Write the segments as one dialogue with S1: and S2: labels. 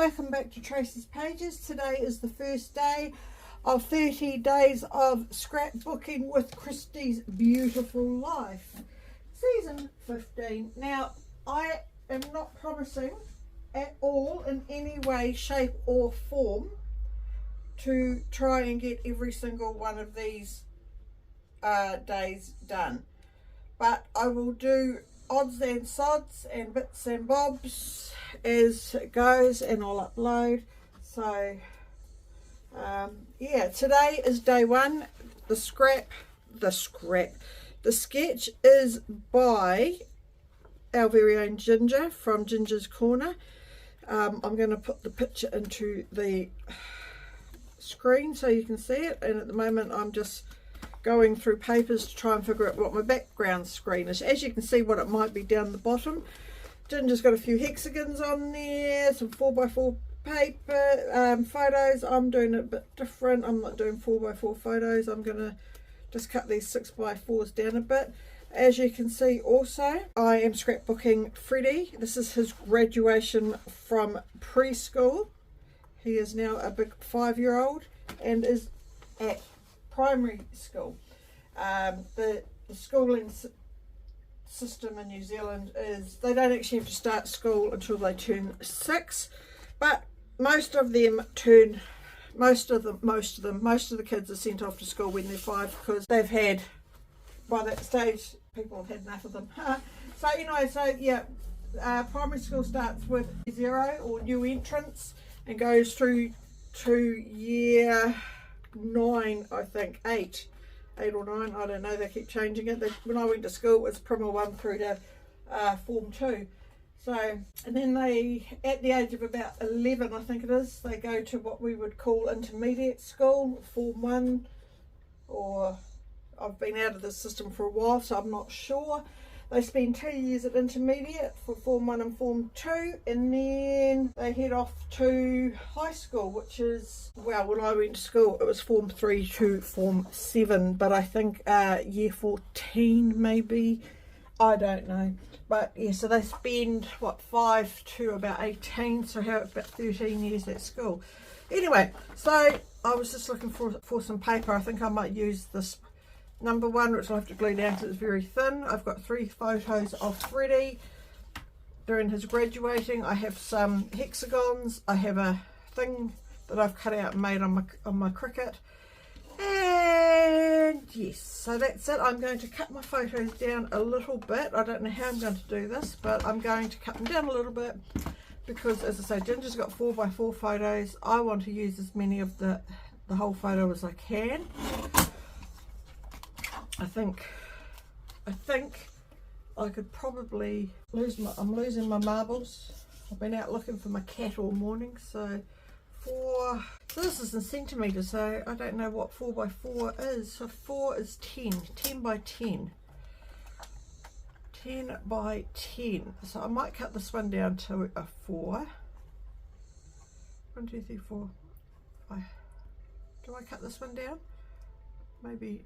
S1: welcome back to Tracy's Pages. Today is the first day of 30 days of scrapbooking with Christy's Beautiful Life, season 15. Now, I am not promising at all in any way, shape or form to try and get every single one of these days done, but I will do odds and sods and bits and bobs as it goes, and I'll upload. So yeah, today is day one. The sketch is by our very own Ginger from Ginger's Corner. I'm going to put the picture into the screen so you can see it, and at the moment I'm just going through papers to try and figure out what my background screen is. As you can see what it might be down the bottom, Ginger's got a few hexagons on there, some 4x4 paper photos. I'm doing it a bit different. I'm not doing 4x4 photos. I'm going to just cut these 6x4s down a bit. As you can see also, I am scrapbooking Freddie. This is his graduation from preschool. He is now a big 5-year-old and is at primary school. The schooling system in New Zealand is they don't actually have to start school until they turn 6, but most of the kids are sent off to school when they're 5 because they've had, by that stage, people have had enough of them. So anyway, so yeah, primary school starts with 0 or new entrants and goes through to year 9, I think, 8 or 9, I don't know, they keep changing it. When I went to school, it was Primer 1 through to Form 2. So, and then they, at the age of about 11, I think it is, they go to what we would call intermediate school, Form 1, or I've been out of the system for a while, so I'm not sure. They spend 2 years at intermediate for Form 1 and Form 2, and then they head off to high school, which is, well, when I went to school, it was Form 3 to Form 7, but I think year 14 maybe, I don't know. But yeah, so they spend, what, 5 to about 18, so how about 13 years at school. Anyway, so I was just looking for some paper. I think I might use this number 1, which I'll have to glue down because it's very thin. I've got 3 photos of Freddie during his graduating. I have some hexagons. I have a thing that I've cut out and made on my Cricut. And yes, so that's it. I'm going to cut my photos down a little bit. I don't know how I'm going to do this, but I'm going to cut them down a little bit because, as I say, Ginger's got 4x4 photos. I want to use as many of the whole photo as I can. I think I could probably I'm losing my marbles. I've been out looking for my cat all morning, so this is in centimetres, so I don't know what 4x4 is. So 4 is 10 by 10 by 10. So I might cut this one down to a 4. 1, 2, 3, 4, 5. Do I cut this one down? Maybe,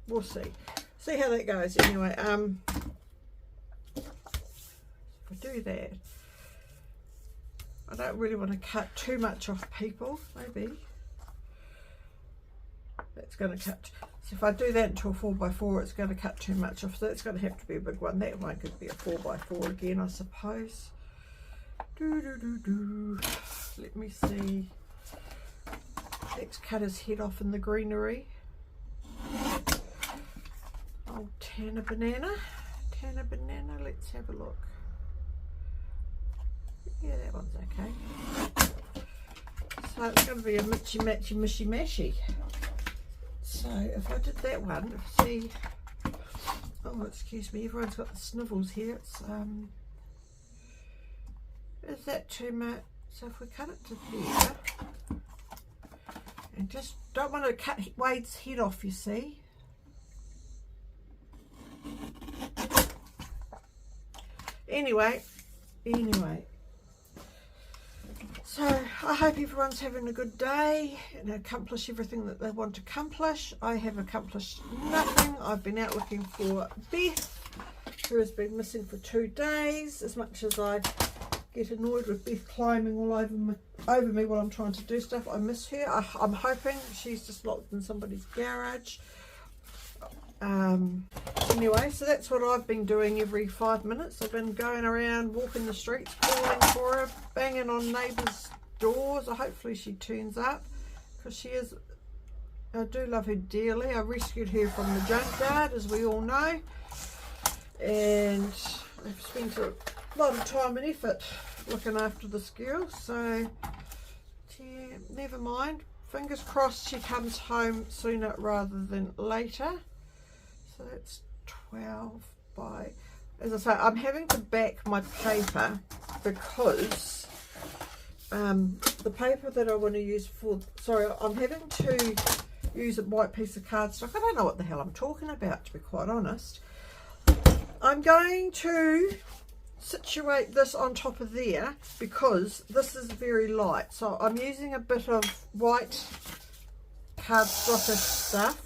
S1: we'll see how that goes. Anyway, if I do that, I don't really want to cut too much off people. Maybe that's going to cut, so if I do that into a 4x4, it's going to cut too much off, so it's going to have to be a big one. That one could be a 4x4 again, I suppose. Let me see. Let's cut his head off in the greenery. Old Tanner Banana, let's have a look. Yeah, that one's okay. So it's going to be a mitchy matchy mishy mashy. So if I did that one, see, oh excuse me, everyone's got the snivels here. It's is that too much? So if we cut it to there, and just don't want to cut Wade's head off, you see. Anyway, so I hope everyone's having a good day and accomplish everything that they want to accomplish. I have accomplished nothing. I've been out looking for Beth, who has been missing for 2 days. As much as I get annoyed with Beth climbing all over me while I'm trying to do stuff. I miss her. I'm hoping she's just locked in somebody's garage. Anyway, so that's what I've been doing every 5 minutes. I've been going around, walking the streets, calling for her, banging on neighbours' doors. Hopefully she turns up, because she is, I do love her dearly. I rescued her from the junkyard, as we all know, and I've spent a lot of time and effort looking after this girl, so yeah, never mind. Fingers crossed she comes home sooner rather than later. So that's 12 by, as I say, I'm having to back my paper because the paper that I want to use for, sorry, I'm having to use a white piece of cardstock. I don't know what the hell I'm talking about, to be quite honest. I'm going to situate this on top of there because this is very light. So I'm using a bit of white cardstockish stuff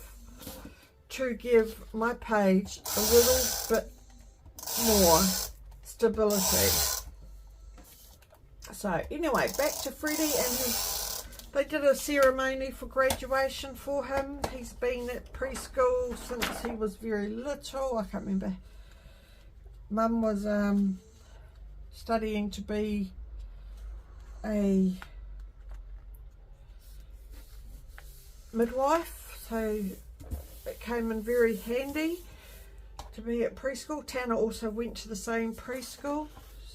S1: to give my page a little bit more stability. So anyway, back to Freddie, and they did a ceremony for graduation for him. He's been at preschool since he was very little. I can't remember. Mum was studying to be a midwife, so it came in very handy to be at preschool. Tanner also went to the same preschool,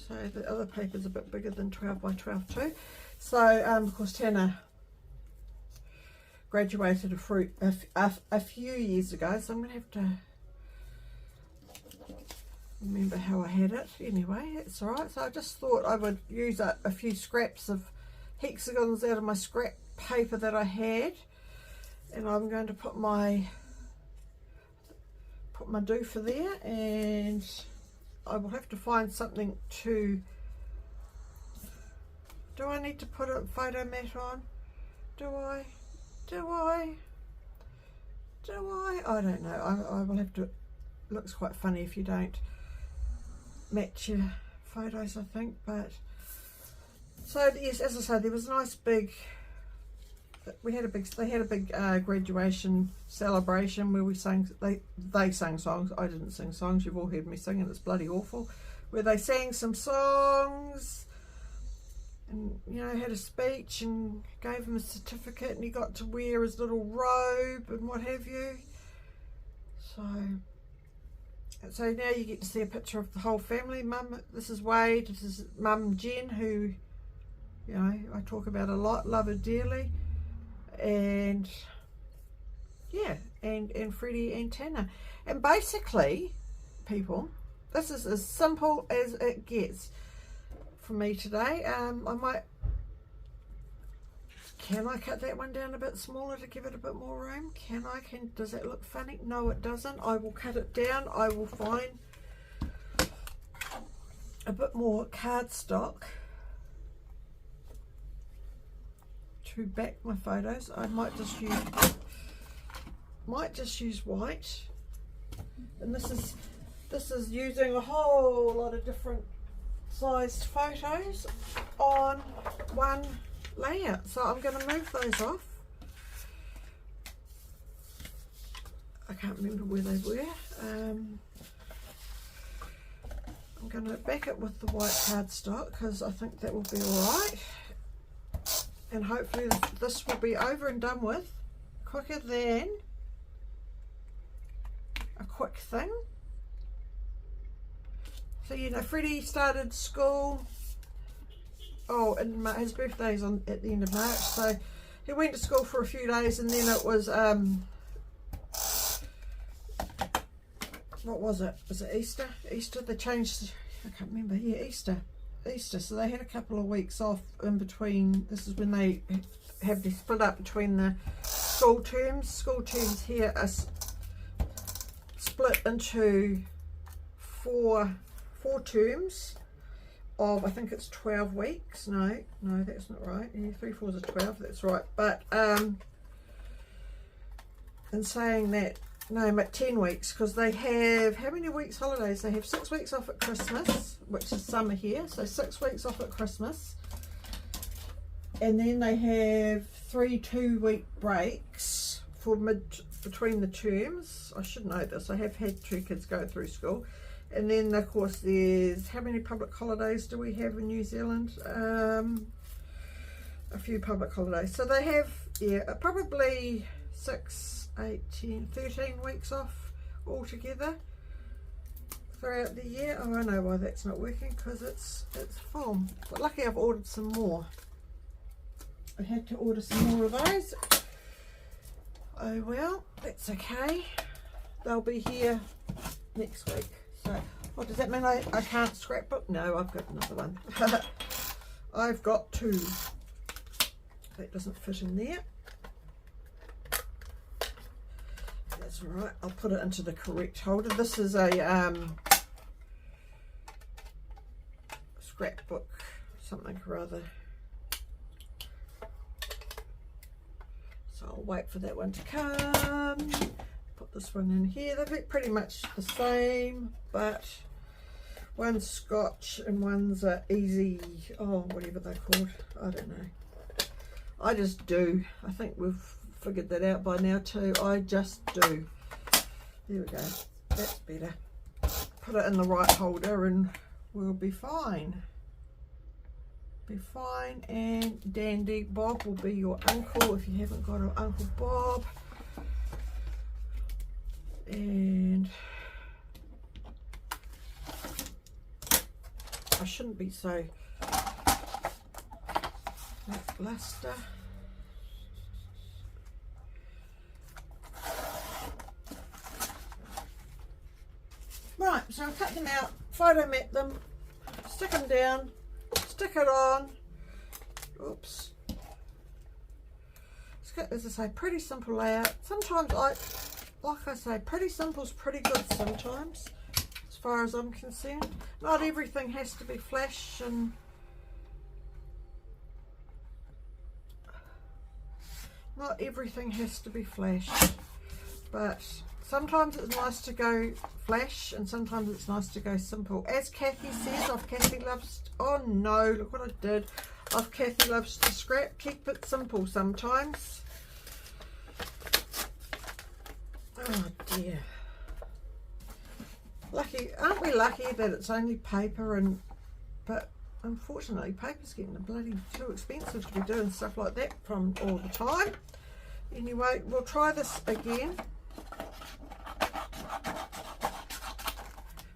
S1: so the other paper's a bit bigger than 12 by 12 too. So of course Tanner graduated a few years ago, so I'm going to have to remember how I had it. Anyway, it's alright. So I just thought I would use a few scraps of hexagons out of my scrap paper that I had, and I'm going to put my doofer there, and I will have to find something to, do I need to put a photo mat on? Do I? I don't know. I will have to, it looks quite funny if you don't match your photos, I think. But so yes, as I say, there was a nice big, they had a big graduation celebration where we sang, they sang songs. I didn't sing songs, you've all heard me sing and it's bloody awful, where they sang some songs and, you know, had a speech and gave him a certificate, and he got to wear his little robe and what have you. So now you get to see a picture of the whole family. Mum, this is Wade, this is Mum Jen, who, you know, I talk about a lot, love her dearly, and yeah, and Freddie and Tanner. And basically, people, this is as simple as it gets for me today. Can I cut that one down a bit smaller to give it a bit more room? Does that look funny? No, it doesn't. I will cut it down. I will find a bit more cardstock to back my photos. I might just use white, and this is using a whole lot of different sized photos on one layout. So I'm going to move those off. I can't remember where they were. I'm going to back it with the white cardstock because I think that will be alright, and hopefully this will be over and done with quicker than a quick thing. So, you know, Freddie started school, and his birthday's at the end of March, so he went to school for a few days, and then it was, what was it? Was it Easter? Easter, they changed, I can't remember, yeah, Easter. So they had a couple of weeks off in between. This is when they have to split up between the school terms. School terms here are split into four terms of, I think it's 12 weeks. No, that's not right. Yeah, 3 4s are 12, that's right. But in saying that, no, at 10 weeks, because they have, how many weeks holidays? They have 6 weeks off at Christmas, which is summer here, so 6 weeks off at Christmas. And then they have 3 2-week breaks for between the terms. I should know this. I have had 2 kids go through school. And then, of course, there's, how many public holidays do we have in New Zealand? A few public holidays. So they have, yeah, probably 6, 8, 10, 13 weeks off altogether throughout the year. Oh, I know why that's not working, because it's full. But lucky I've ordered some more. I had to order some more of those. Oh well, that's okay. They'll be here next week. So, what does that mean? I can't scrapbook? No, I've got another one. I've got 2. That doesn't fit in there. That's all right. I'll put it into the correct holder. This is a scrapbook, something or other. So I'll wait for that one to come. Put this one in here. They're pretty much the same, but one's Scotch and one's easy, oh, whatever they're called. I don't know. I just do. I think we've figured that out by now too. I just do. There we go. That's better. Put it in the right holder and we'll be fine. Be fine and dandy. Bob will be your uncle if you haven't got an Uncle Bob. And I shouldn't be so lackluster. Right, so I'll cut them out, photomat them, stick them down, stick it on. Oops. It's got, as I say, pretty simple layout. Sometimes like I say, pretty simple's pretty good sometimes, as far as I'm concerned. Not everything has to be flash and not everything has to be flashed, but sometimes it's nice to go flash and sometimes it's nice to go simple. As Kathy says, Kathy loves, oh no, look what I did. Kathy loves to scrap, keep it simple sometimes. Oh dear. Lucky, aren't we lucky that it's only paper but unfortunately paper's getting bloody too expensive to be doing stuff like that from all the time. Anyway, we'll try this again.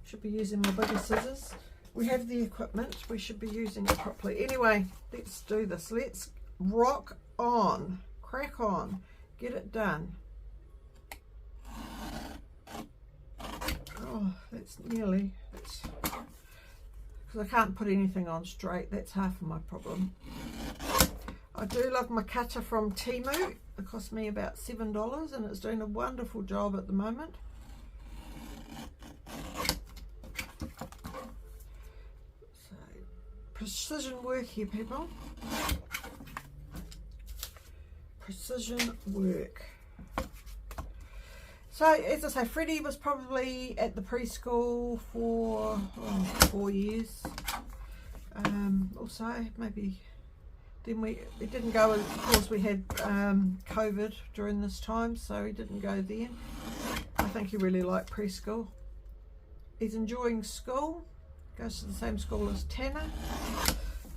S1: Should be using my bigger scissors. We have the equipment, we should be using it properly. Anyway, let's do this. Let's rock on, crack on, get it done. Oh, that's nearly, because I can't put anything on straight. That's half of my problem. I do love my cutter from Temu. It cost me about $7 and it's doing a wonderful job at the moment. So, precision work here, people. Precision work. So, as I say, Freddie was probably at the preschool for 4 years. Also, maybe then we didn't go, of course we had COVID during this time, so he didn't go then. I think he really liked preschool. He's enjoying school, goes to the same school as Tanner,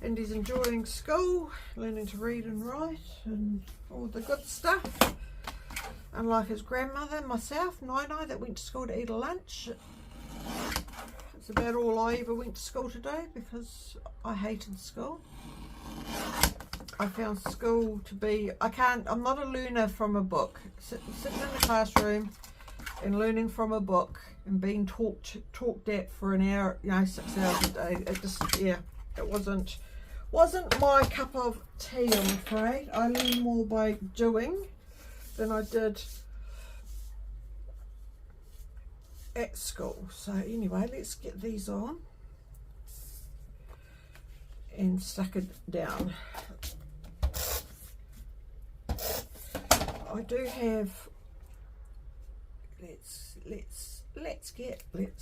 S1: and he's enjoying school, learning to read and write and all the good stuff. Unlike his grandmother and myself, Nino, that went to school to eat a lunch. It's about all I ever went to school to do because I hated school. I found school to be, I'm not a learner from a book. Sitting in the classroom and learning from a book and being talked at for an hour, 6 hours a day, it just, yeah, it wasn't my cup of tea, I'm afraid. I learned more by doing than I did at school. So anyway, let's get these on and stuck it down. I do have, let's get it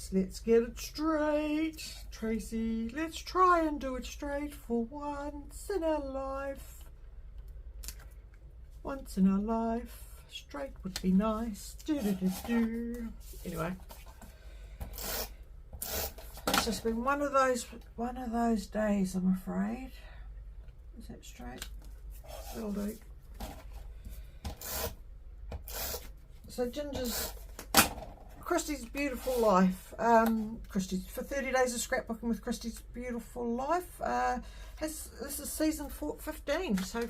S1: straight, Tracy. Let's try and do it straight for once in our life. Once in our life, straight would be nice. Anyway, it's just been one of those days, I'm afraid. Is that straight? That'll do. So Ginger's Christy's Beautiful Life. Christy's for 30 days of scrapbooking with Christy's Beautiful Life. This is season 15, so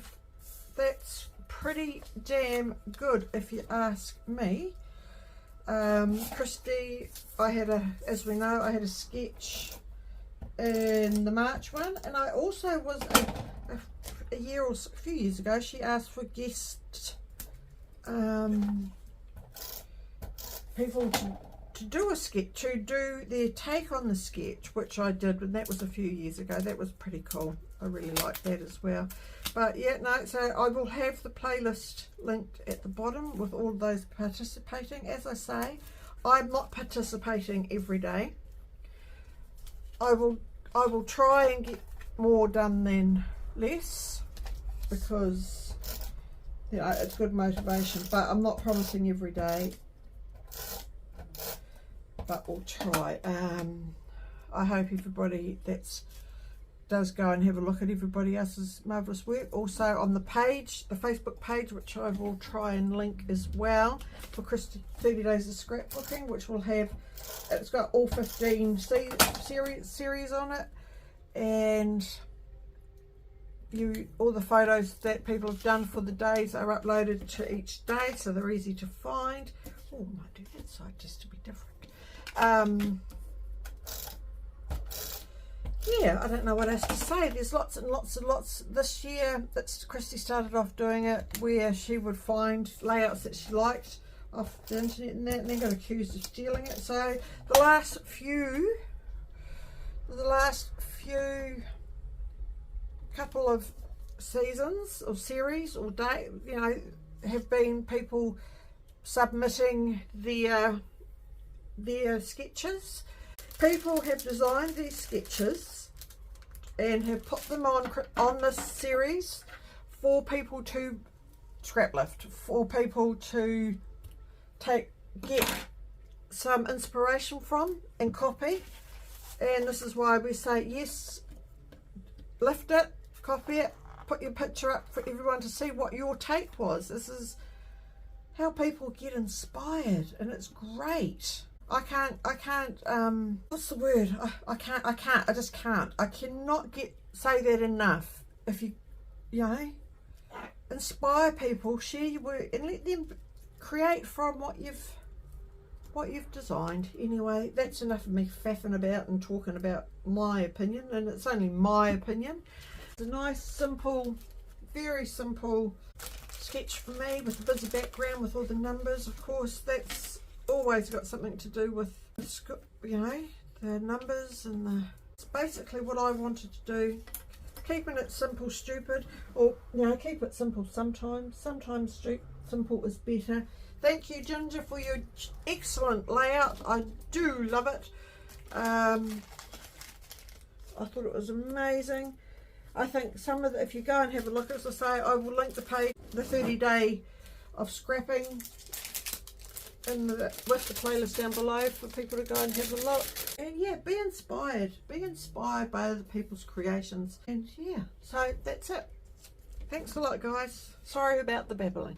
S1: that's pretty damn good if you ask me. Christy, as we know, I had a sketch in the March one, and I also was a few years ago, she asked for guest people to do a sketch, to do their take on the sketch, which I did, and that was a few years ago. That was pretty cool. I really liked that as well. But yeah, no, so I will have the playlist linked at the bottom with all of those participating. As I say, I'm not participating every day. I will try and get more done than less, because you know, it's good motivation, but I'm not promising every day, but we'll try. I hope everybody does go and have a look at everybody else's marvellous work. Also on the page, the Facebook page, which I will try and link as well, for Christy 30 Days of Scrapbooking, which will have, it's got all 15 series on it, and all the photos that people have done for the days are uploaded to each day, so they're easy to find. Oh, I might do that side just to be different. Yeah, I don't know what else to say. There's lots and lots and lots. This year, Christy started off doing it where she would find layouts that she liked off the internet and that, and then got accused of stealing it. So the last few couple of seasons or series or day, you know, have been people submitting their sketches. People have designed these sketches and have put them on this series for people to scrap lift, for people to get some inspiration from and copy. And this is why we say yes, lift it, copy it, put your picture up for everyone to see what your take was. This is how people get inspired, and it's great. I can't, what's the word? I just can't. I cannot say that enough. If you know, inspire people, share your work, and let them create from what you've designed. Anyway, that's enough of me faffing about and talking about my opinion, and it's only my opinion. It's a nice, simple, very simple sketch for me with a busy background with all the numbers. Of course, that's always got something to do with, you know, the numbers, and it's basically what I wanted to do. Keeping it simple, stupid, or you know, keep it simple sometimes. Sometimes simple is better. Thank you, Ginger, for your excellent layout. I do love it. I thought it was amazing. I think if you go and have a look, as I say, I will link the page, the 30-day of scrapping, with the playlist down below for people to go and have a look. And yeah, be inspired by other people's creations. And yeah, so that's it. Thanks a lot, guys. Sorry about the babbling.